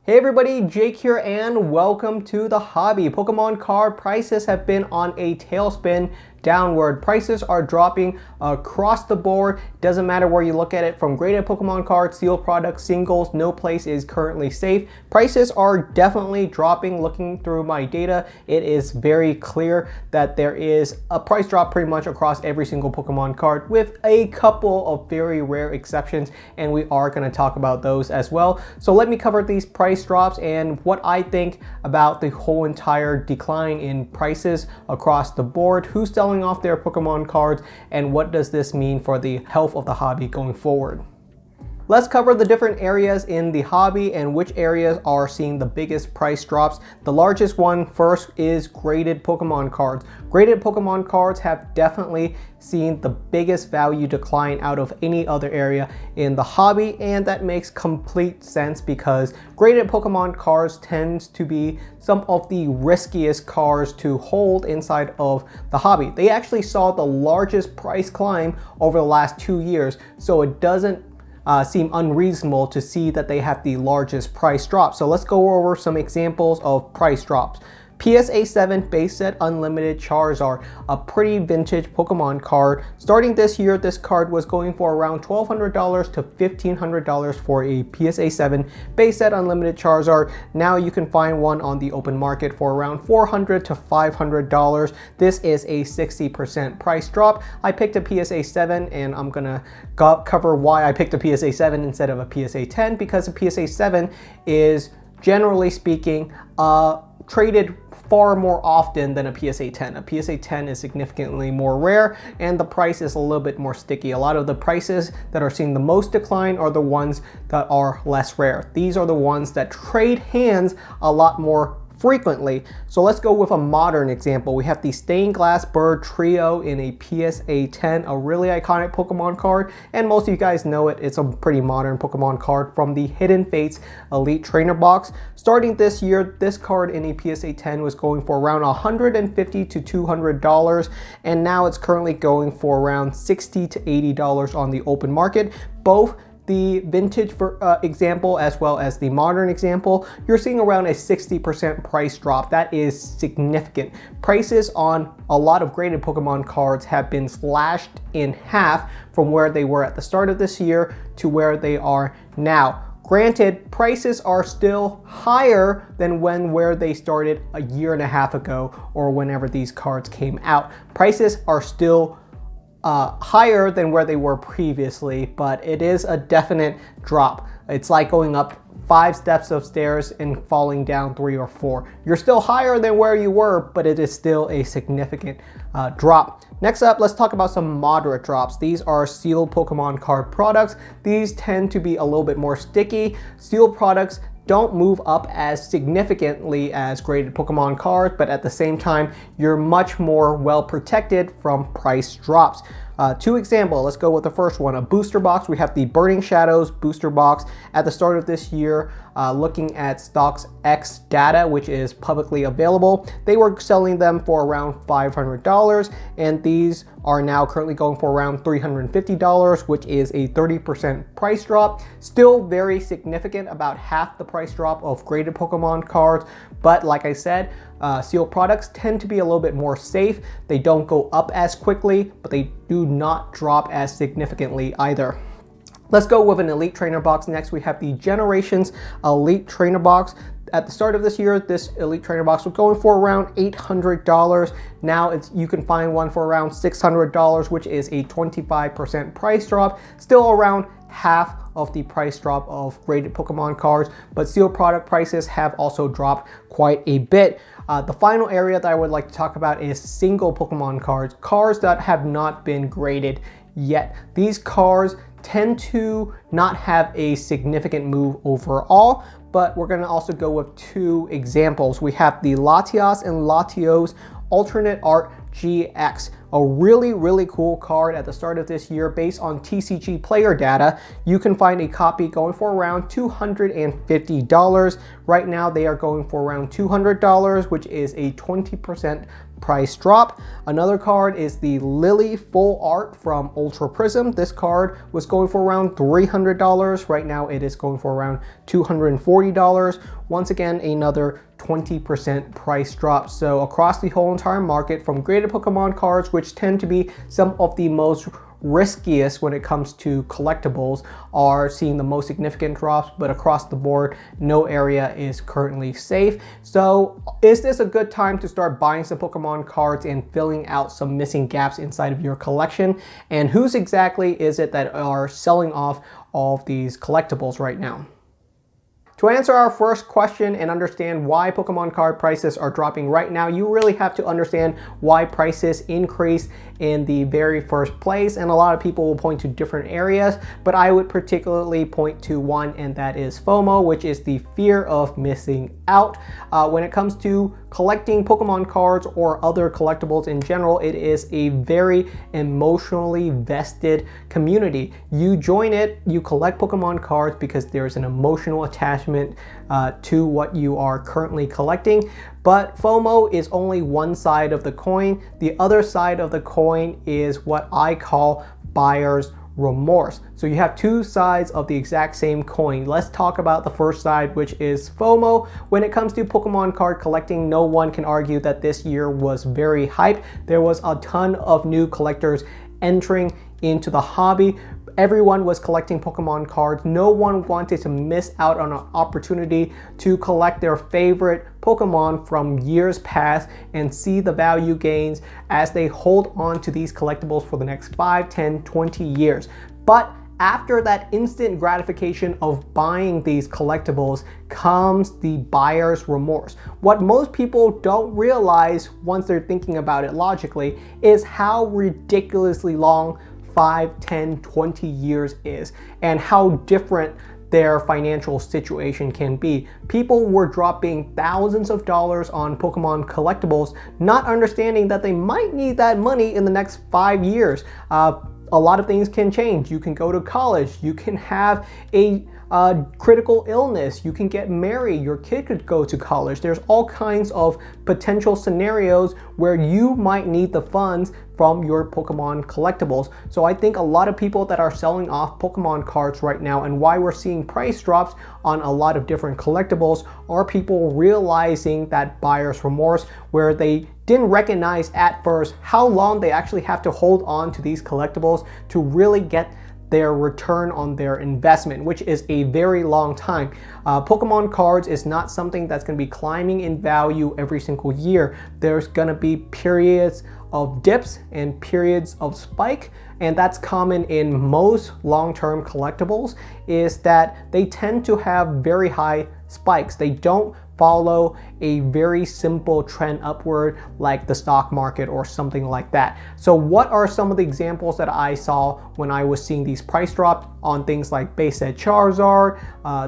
Hey everybody, Jake here and welcome to the hobby. Pokemon card prices have been on a tailspin downward. Prices are dropping across the board. Doesn't matter where you look at it, from graded Pokemon cards, sealed products, singles, no place is currently safe. Prices are definitely dropping. Looking through my data, it is very clear that there is a price drop pretty much across every single Pokemon card, with a couple of very rare exceptions, and we are going to talk about those as well. So let me cover these price drops and what I think about the whole entire decline in prices across the board, who's selling off their Pokemon cards, and what does this mean for the health of the hobby going forward. Let's cover the different areas in the hobby and which areas are seeing the biggest price drops. The largest one first is graded Pokemon cards. Graded Pokemon cards have definitely seen the biggest value decline out of any other area in the hobby, and that makes complete sense because graded Pokemon cards tends to be some of the riskiest cards to hold inside of the hobby. They actually saw the largest price climb over the last 2 years, so it doesn't seem unreasonable to see that they have the largest price drop. So let's go over some examples of price drops. PSA 7 base set unlimited Charizard, a pretty vintage Pokemon card. Starting this year, this card was going for around $1,200 to $1,500 for a PSA 7 base set unlimited Charizard. Now you can find one on the open market for around $400 to $500. This is a 60% price drop. I picked a PSA 7 and I'm gonna cover why I picked a PSA 7 instead of a PSA 10, because a PSA 7 is, generally speaking, traded far more often than a PSA 10. A PSA 10 is significantly more rare and the price is a little bit more sticky. A lot of the prices that are seeing the most decline are the ones that are less rare. These are the ones that trade hands a lot more frequently. So let's go with a modern example. We have the Stained Glass Bird Trio in a PSA 10, a really iconic Pokemon card, and most of you guys know it. It's a pretty modern Pokemon card from the Hidden Fates Elite Trainer box. Starting this year, this card in a PSA 10 was going for around $150 to $200, and now it's currently going for around $60 to $80 on the open market. Both the vintage example as well as the modern example, you're seeing around a 60% price drop. That is significant. Prices on a lot of graded Pokemon cards have been slashed in half from where they were at the start of this year to where they are now. Granted, prices are still higher than where they started a year and a half ago or whenever these cards came out. Prices are still higher than where they were previously, but it is a definite drop. It's like going up 5 steps of stairs and falling down 3 or 4. You're still higher than where you were, but it is still a significant drop. Next up, let's talk about some moderate drops. These are sealed Pokemon card products. These tend to be a little bit more sticky. Sealed products don't move up as significantly as graded Pokemon cards, but at the same time, you're much more well protected from price drops. 2 examples, let's go with the first one, a booster box. We have the Burning Shadows booster box. At the start of this year, looking at StockX data, which is publicly available, they were selling them for around $500, and these are now currently going for around $350, which is a 30% price drop. Still very significant, about half the price drop of graded Pokemon cards, but like I said, sealed products tend to be a little bit more safe. They don't go up as quickly, but they do not drop as significantly either. Let's go with an Elite Trainer box next. We have the Generations Elite Trainer box. At the start of this year, this Elite Trainer box was going for around $800. Now you can find one for around $600, which is a 25% price drop. Still around half of the price drop of graded Pokemon cards, but sealed product prices have also dropped quite a bit. The final area that I would like to talk about is single Pokemon cards, cards that have not been graded yet. These cards tend to not have a significant move overall, but we're going to also go with 2 examples. We have the Latias and Latios Alternate Art GX, a really cool card at the start of this year based on TCG player data. You can find a copy going for around $250. Right now they are going for around $200, which is a 20% price drop. Another card is the Lily Full Art from Ultra Prism. This card was going for around $300. Right now it is going for around $240. Once again, another 20% price drop. So across the whole entire market, from graded Pokemon cards, which tend to be some of the most riskiest when it comes to collectibles, are seeing the most significant drops, but across the board, no area is currently safe. So is this a good time to start buying some Pokemon cards and filling out some missing gaps inside of your collection? And who's exactly is it that are selling off all of these collectibles right now? To answer our first question and understand why Pokemon card prices are dropping right now, you really have to understand why prices increased in the very first place. And a lot of people will point to different areas, but I would particularly point to one, and that is FOMO, which is the fear of missing out. When it comes to collecting Pokemon cards or other collectibles in general, it is a very emotionally vested community. You join it, you collect Pokemon cards because there's an emotional attachment to what you are currently collecting. But FOMO is only one side of the coin. The other side of the coin is what I call buyer's remorse. So you have two sides of the exact same coin. Let's talk about the first side, which is FOMO. When it comes to Pokemon card collecting, no one can argue that this year was very hype. There was a ton of new collectors entering into the hobby. Everyone was collecting Pokemon cards. No one wanted to miss out on an opportunity to collect their favorite Pokemon from years past and see the value gains as they hold on to these collectibles for the next 5, 10, 20 years. But after that instant gratification of buying these collectibles comes the buyer's remorse. What most people don't realize once they're thinking about it logically is how ridiculously long 5, 10, 20 years is, and how different their financial situation can be. People were dropping thousands of dollars on Pokemon collectibles, not understanding that they might need that money in the next 5 years. A lot of things can change. You can go to college, you can have a critical illness, you can get married, your kid could go to college. There's all kinds of potential scenarios where you might need the funds from your Pokemon collectibles. So I think a lot of people that are selling off Pokemon cards right now, and why we're seeing price drops on a lot of different collectibles, are people realizing that buyer's remorse, where they didn't recognize at first how long they actually have to hold on to these collectibles to really get their return on their investment, which is a very long time. Pokemon cards is not something that's going to be climbing in value every single year. There's going to be periods of dips and periods of spike, and that's common in most long-term collectibles, is that they tend to have very high spikes. They don't follow a very simple trend upward like the stock market or something like that. So what are some of the examples that I saw when I was seeing these price drops on things like base set Charizard,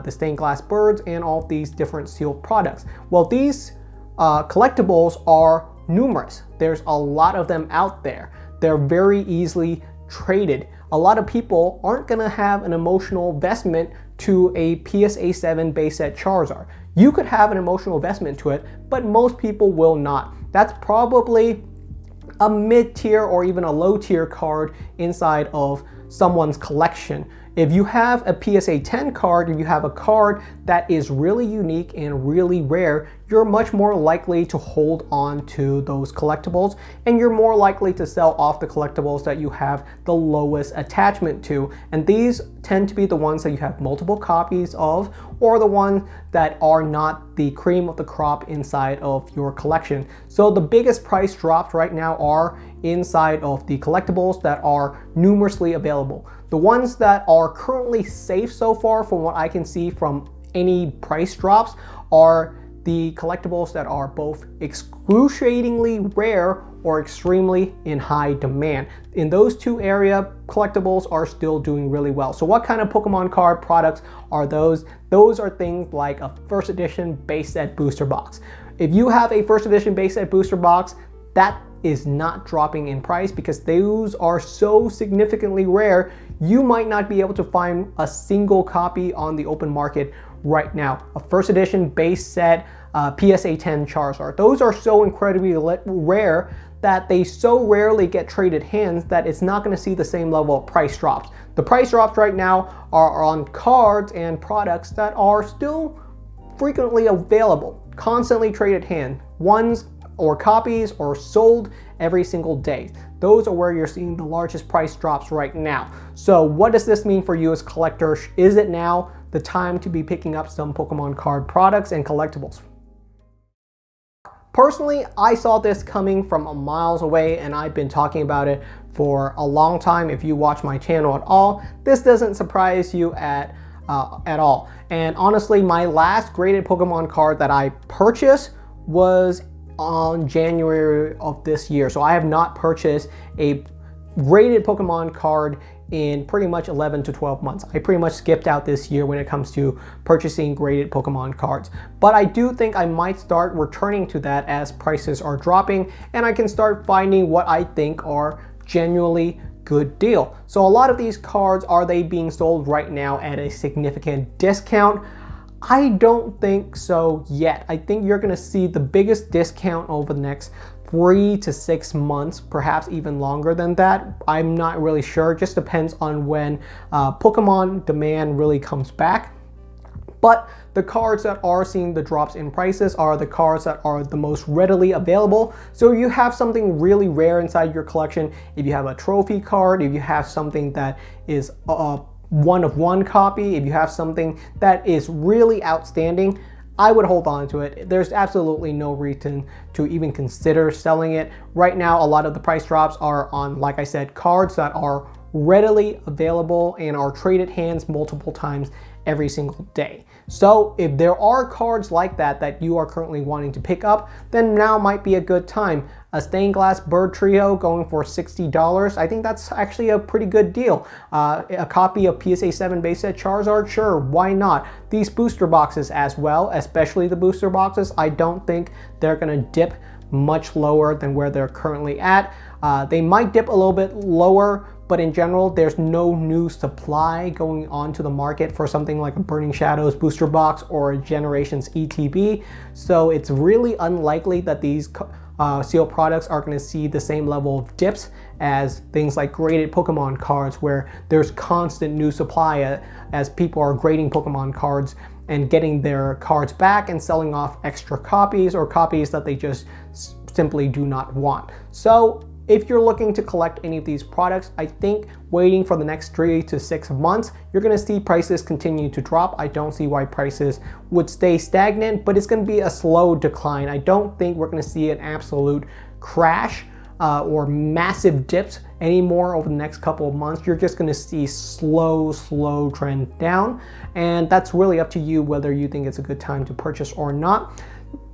the stained glass birds, and all of these different sealed products? Well, these collectibles are numerous. There's a lot of them out there. They're very easily traded. A lot of people aren't gonna have an emotional investment to a PSA 7 base set Charizard. You could have an emotional investment to it, but most people will not. That's probably a mid-tier or even a low-tier card inside of someone's collection. If you have a PSA 10 card, if you have a card that is really unique and really rare, you're much more likely to hold on to those collectibles, and you're more likely to sell off the collectibles that you have the lowest attachment to. And these tend to be the ones that you have multiple copies of, or the ones that are not the cream of the crop inside of your collection. So the biggest price drops right now are inside of the collectibles that are numerously available. The ones that are currently safe so far, from what I can see from any price drops, are the collectibles that are both excruciatingly rare or extremely in high demand. In those two areas, collectibles are still doing really well. So what kind of Pokemon card products are those? Those are things like a first edition base set booster box. If you have a first edition base set booster box, that is not dropping in price because those are so significantly rare. You might not be able to find a single copy on the open market right now. A first edition base set PSA 10 Charizard. Those are so incredibly rare that they so rarely get traded hands that it's not going to see the same level of price drops. The price drops right now are on cards and products that are still frequently available, constantly traded hand, ones or copies or sold every single day. Those are where you're seeing the largest price drops right now. So what does this mean for you as collectors? Is it now the time to be picking up some Pokemon card products and collectibles? Personally, I saw this coming from miles away, and I've been talking about it for a long time. If you watch my channel at all, this doesn't surprise you at all. And honestly, my last graded Pokemon card that I purchased was on January of this year. So I have not purchased a graded Pokemon card in pretty much 11 to 12 months. I pretty much skipped out this year when it comes to purchasing graded Pokemon cards. But I do think I might start returning to that as prices are dropping and I can start finding what I think are genuinely good deal. So a lot of these cards, are they being sold right now at a significant discount? I don't think so yet. I think you're gonna see the biggest discount over the next 3 to 6 months, perhaps even longer than that. I'm not really sure. It just depends on when Pokemon demand really comes back. But the cards that are seeing the drops in prices are the cards that are the most readily available. So if you have something really rare inside your collection, if you have a trophy card, if you have something that is one of one copy, if you have something that is really outstanding, I would hold on to it. There's absolutely no reason to even consider selling it. Right now, a lot of the price drops are on, like I said, cards that are readily available and are traded hands multiple times every single day. So if there are cards like that that you are currently wanting to pick up, then now might be a good time. A stained glass bird trio going for $60. I think that's actually a pretty good deal. A copy of PSA 7 base set Charizard, sure, why not? These booster boxes as well, especially the booster boxes, I don't think they're gonna dip much lower than where they're currently at. They might dip a little bit lower, but in general, there's no new supply going onto the market for something like a Burning Shadows booster box or a Generations ETB. So it's really unlikely that these sealed products are going to see the same level of dips as things like graded Pokemon cards, where there's constant new supply as people are grading Pokemon cards and getting their cards back and selling off extra copies or copies that they just simply do not want. So if you're looking to collect any of these products, I think waiting for the next 3 to 6 months, you're gonna see prices continue to drop. I don't see why prices would stay stagnant, but it's gonna be a slow decline. I don't think we're gonna see an absolute crash or massive dips anymore over the next couple of months. You're just gonna see slow trend down. And that's really up to you whether you think it's a good time to purchase or not.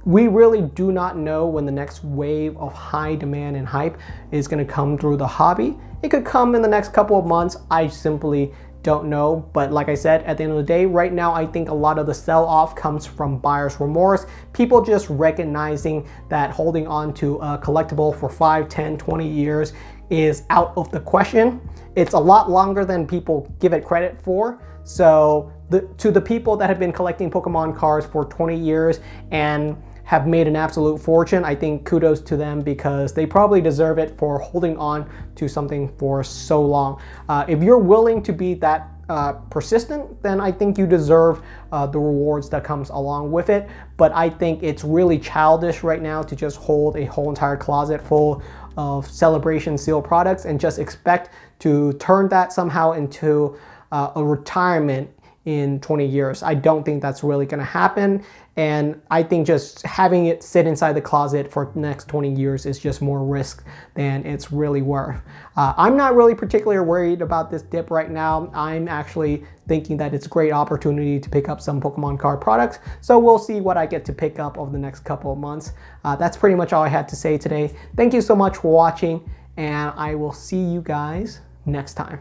We really do not know when the next wave of high demand and hype is going to come through the hobby. It could come in the next couple of months. I simply don't know. But like I said, at the end of the day, right now, I think a lot of the sell-off comes from buyer's remorse. People just recognizing that holding on to a collectible for 5, 10, 20 years is out of the question. It's a lot longer than people give it credit for. So to the people that have been collecting Pokemon cards for 20 years and have made an absolute fortune, I think kudos to them because they probably deserve it for holding on to something for so long. If you're willing to be that persistent, then I think you deserve the rewards that comes along with it. But I think it's really childish right now to just hold a whole entire closet full of celebration seal products and just expect to turn that somehow into a retirement in 20 years. I don't think that's really going to happen. And I think just having it sit inside the closet for the next 20 years is just more risk than it's really worth. I'm not really particularly worried about this dip right now. I'm actually thinking that it's a great opportunity to pick up some Pokemon card products. So we'll see what I get to pick up over the next couple of months. That's pretty much all I had to say today. Thank you so much for watching, and I will see you guys next time.